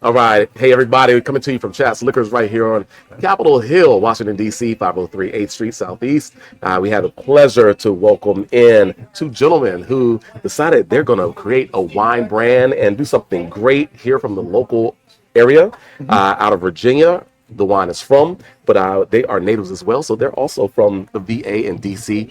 All right. Hey, everybody. We're coming to you from Chat's Liquors right here on Capitol Hill, Washington, D.C., 503 8th Street Southeast. We had the pleasure to welcome in two gentlemen who decided they're going to create a wine brand and do something great here from the local area out of Virginia. The wine is from, but they are natives as well. So they're also from the VA and DC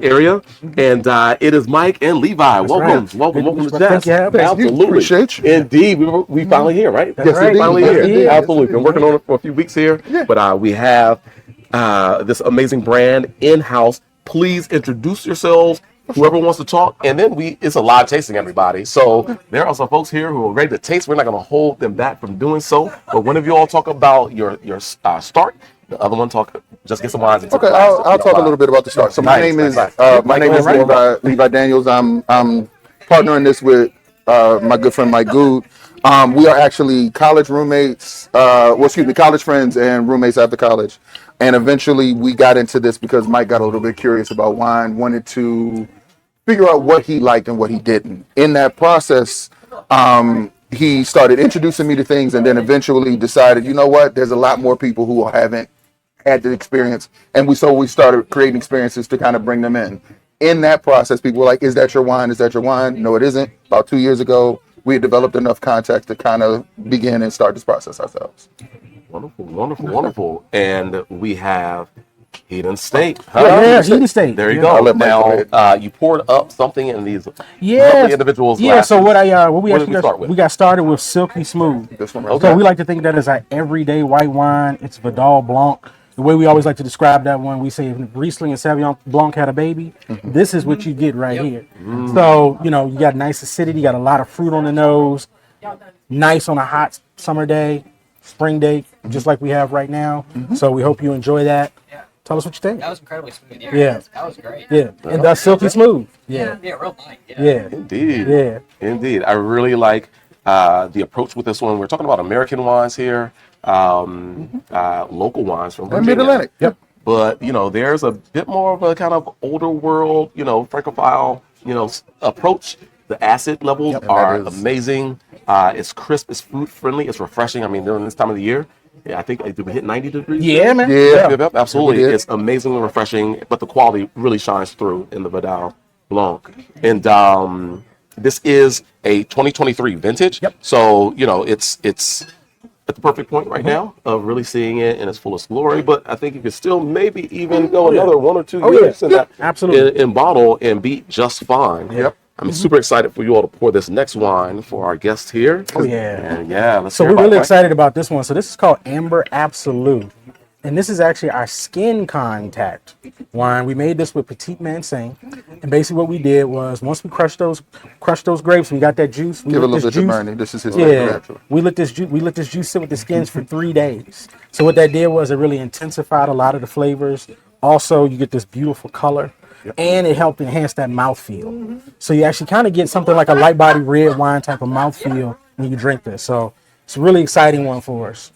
area. And it is Mike and Levi. Welcome to Chat. Absolutely. Appreciate you. Indeed. We finally here, right? Yes, We're finally yes, here. indeed. Absolutely. Been working on it for a few weeks here. Yeah. But we have this amazing brand in-house. Please introduce yourselves. Whoever wants to talk, and then it's a live tasting, everybody. So there are some folks here who are ready to taste. We're not going to hold them back from doing so. But one of you all talk about your start. The other one just get some wines. And Okay, I'll talk a little bit about the start. So my name is Levi Daniels. I'm partnering this with my good friend Mike Goode. We are actually college roommates. College friends and roommates after college. And eventually we got into this because Mike got a little bit curious about wine, wanted to figure out what he liked and what he didn't. In that process, he started introducing me to things and then eventually decided, you know what, there's a lot more people who haven't had the experience. And we started creating experiences to kind of bring them in. In that process, people were like, is that your wine? Is that your wine? No, it isn't. About 2 years ago, we had developed enough contacts to kind of begin and start this process ourselves. Wonderful. And we have Hedon State. Hedon State. There you go. Now, you poured up something in these lovely individuals. Yeah. Glasses. So we got started with Silky Smooth. This one Okay. So we like to think that is our everyday white wine. It's Vidal Blanc. The way we always like to describe that one, we say if Riesling and Sauvignon Blanc had a baby, this is what you get right here. So, you got nice acidity, you got a lot of fruit on the nose, nice on a hot summer day, spring day, just like we have right now. So we hope you enjoy that. Tell us what you think. That was incredibly smooth. Yeah. That was great. Yeah, and that's silky smooth. Yeah, real light. Yeah. Indeed. I really like the approach with this one. We're talking about American wines here, local wines from Virginia. Mid-Atlantic. Yep. But, there's a bit more of a kind of older world, Francophile, approach. The acid levels are amazing. It's crisp, it's food friendly, it's refreshing. I mean, during this time of the year, I think did we hit 90 degrees? Yeah, man. Yep, absolutely. It's amazingly refreshing, but the quality really shines through in the Vidal Blanc. And this is a 2023 vintage. Yep. So, it's at the perfect point right now of really seeing it in its fullest glory. But I think you could still maybe even go another 1 or 2 years in that absolutely in bottle and be just fine. Yep. I'm super excited for you all to pour this next wine for our guest here. Oh, yeah. And let's So hear we're about really it. excited about this one. So this is called Amber Absolute. And this is actually our skin contact wine. We made this with Petit Manseng. And basically what we did was once we crushed those grapes, we got that juice. We Give a let little this bit to juice- Bernie. This is his natural. We let this juice sit with the skins for 3 days. So what that did was it really intensified a lot of the flavors. Also, you get this beautiful color. And it helped enhance that mouthfeel. So you actually kind of get something like a light body red wine type of mouthfeel when you drink this. So it's a really exciting one for us.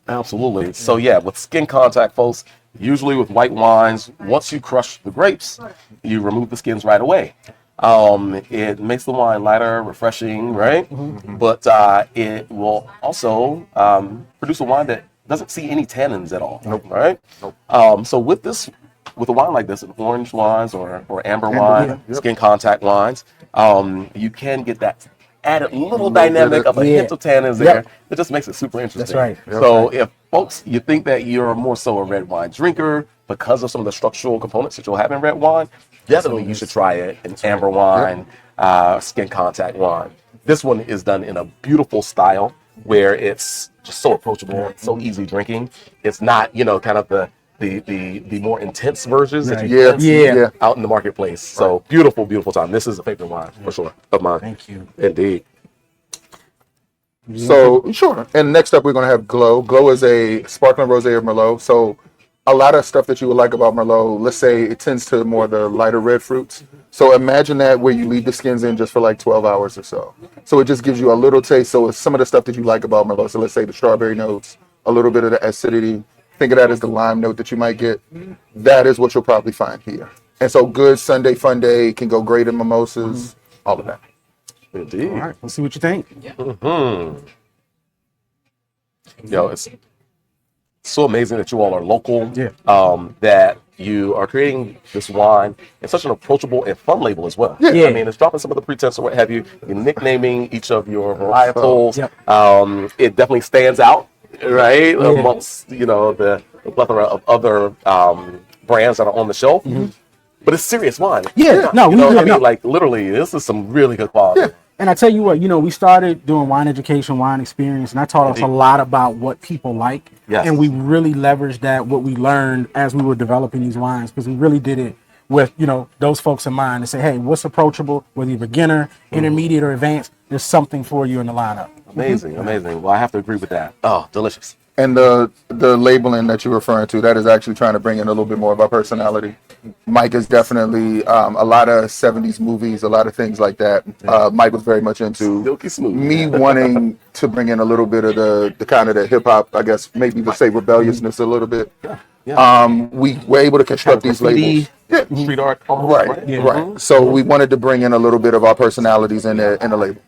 Absolutely. So with skin contact, folks, usually with white wines, once you crush the grapes, you remove the skins right away. It makes the wine lighter, refreshing, right? But it will also produce a wine that doesn't see any tannins at all, right? So with a wine like this, orange wines or amber wine, skin contact wines, you can get that added little dynamic of a hint of tannins there. It just makes it super interesting. That's right. So if folks, you think that you're more so a red wine drinker because of some of the structural components that you'll have in red wine, definitely you should try it in amber wine, skin contact wine. This one is done in a beautiful style where it's just so approachable, so easy drinking. It's not, kind of the more intense versions that you can see out in the marketplace. So beautiful time. This is a favorite wine for sure of mine. Thank you. Indeed. So, sure. And next up, we're going to have Glow. Glow is a sparkling rosé of Merlot. So a lot of stuff that you would like about Merlot, let's say it tends to more the lighter red fruits. So imagine that where you leave the skins in just for like 12 hours or so. So it just gives you a little taste. So it's some of the stuff that you like about Merlot. So let's say the strawberry notes, a little bit of the acidity. Think of that as the lime note that you might get. That is what you'll probably find here. And so good Sunday fun day, can go great in mimosas, all of that. Indeed. All right, let's see what you think. Yeah. You know, it's so amazing that you all are local. Yeah. That you are creating this wine in such an approachable and fun label as well. Yeah. I mean, it's dropping some of the pretense or what have you. You're nicknaming each of your varietals. Yep. It definitely stands out, right, amongst the plethora of other brands that are on the shelf. But it's serious wine. Yeah. No, you know what I mean? Like literally, this is some really good quality. Yeah. And I tell you what, we started doing wine education, wine experience, and that taught us a lot about what people like. Yes. And we really leveraged that, what we learned as we were developing these wines, because we really did it with, those folks in mind to say, hey, what's approachable, whether you're beginner, intermediate, or advanced, there's something for you in the lineup. Amazing. Well, I have to agree with that. Oh, delicious. And the labeling that you're referring to, that is actually trying to bring in a little bit more of our personality. Mike is definitely a lot of 70s movies, a lot of things like that. Mike was very much into Silky smooth. me wanting to bring in a little bit of the kind of the hip hop, I guess maybe to say rebelliousness a little bit. We were able to construct these labels. Street art. Almost, Right. So we wanted to bring in a little bit of our personalities in the label.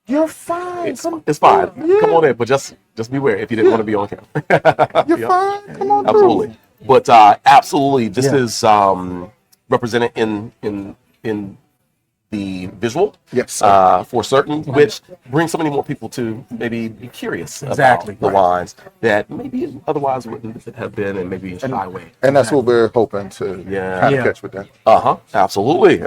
You're fine. It's fine. Come on in, but just beware if you didn't want to be on camera. You're fine. Come on Absolutely. through. But absolutely, this is represented in the visual, Yes, for certain, which brings so many more people to maybe be curious Exactly. about the wines that maybe otherwise wouldn't have been, and maybe shy away. And that's what we're hoping to kind of catch with that. Absolutely.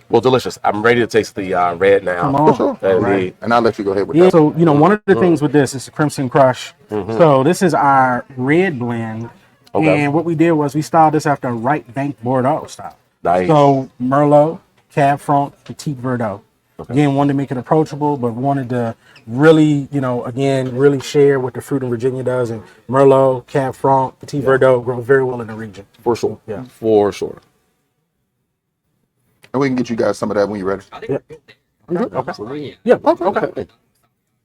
Well, delicious. I'm ready to taste the red now. Come on. Sure. Right. And I'll let you go ahead with Yeah, that. so, one of the things with this is the Crimson Crush. So this is our red blend. Okay. And what we did was we styled this after a right bank Bordeaux style. Nice. So Merlot, Cab Franc, Petit Verdot. Again, wanted to make it approachable, but wanted to really, really share what the fruit in Virginia does. And Merlot, Cab Franc, Petit Verdot grow very well in the region. For sure. Yeah. For sure. And we can get you guys some of that when you're ready. Okay. Yeah. Okay.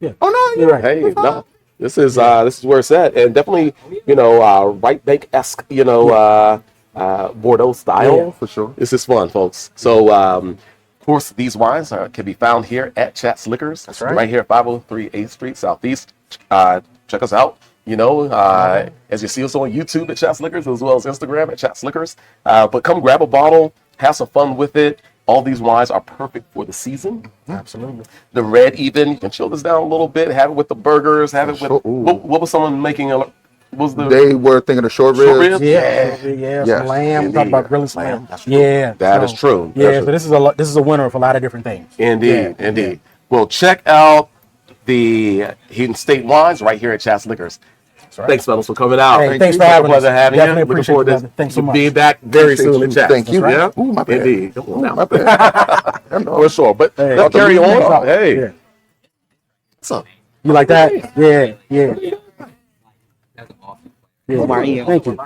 Yeah. Oh, no. You're right. Hey, no. This is where it's at, and definitely, right bank-esque, Bordeaux style. Yeah, for sure. This is fun, folks. So, of course, these wines can be found here at Chat's Liquors. That's right. Here at 503 8th Street Southeast. Check us out. As you see us on YouTube at Chat's Liquors, as well as Instagram at Chat's Liquors. But come grab a bottle, have some fun with it. All these wines are perfect for the season. Absolutely. The red, even you can chill this down a little bit. Have it with the burgers. Have it with what was someone making? They were thinking of short ribs. Yeah. Yeah. Some lamb. Indeed. Talk about grilling some lamb. That's true. Yeah. That is true. Yeah. That's So this is a winner of a lot of different things. Indeed. Well, check out the Hedon State Wines right here at Chat's Liquors. Right. Thanks, fellas, for coming out. Hey, thanks for having us. Pleasure having Definitely you. Looking appreciate forward it, to brother. Thanks so much. being back very soon in chat. Thank you. Yeah. Ooh, my bad. Indeed. Come on now. My bad. For sure. But Hey, let's carry thanks. on. Hey. Yeah. What's up? You like that? Yeah. Yeah. Thank you.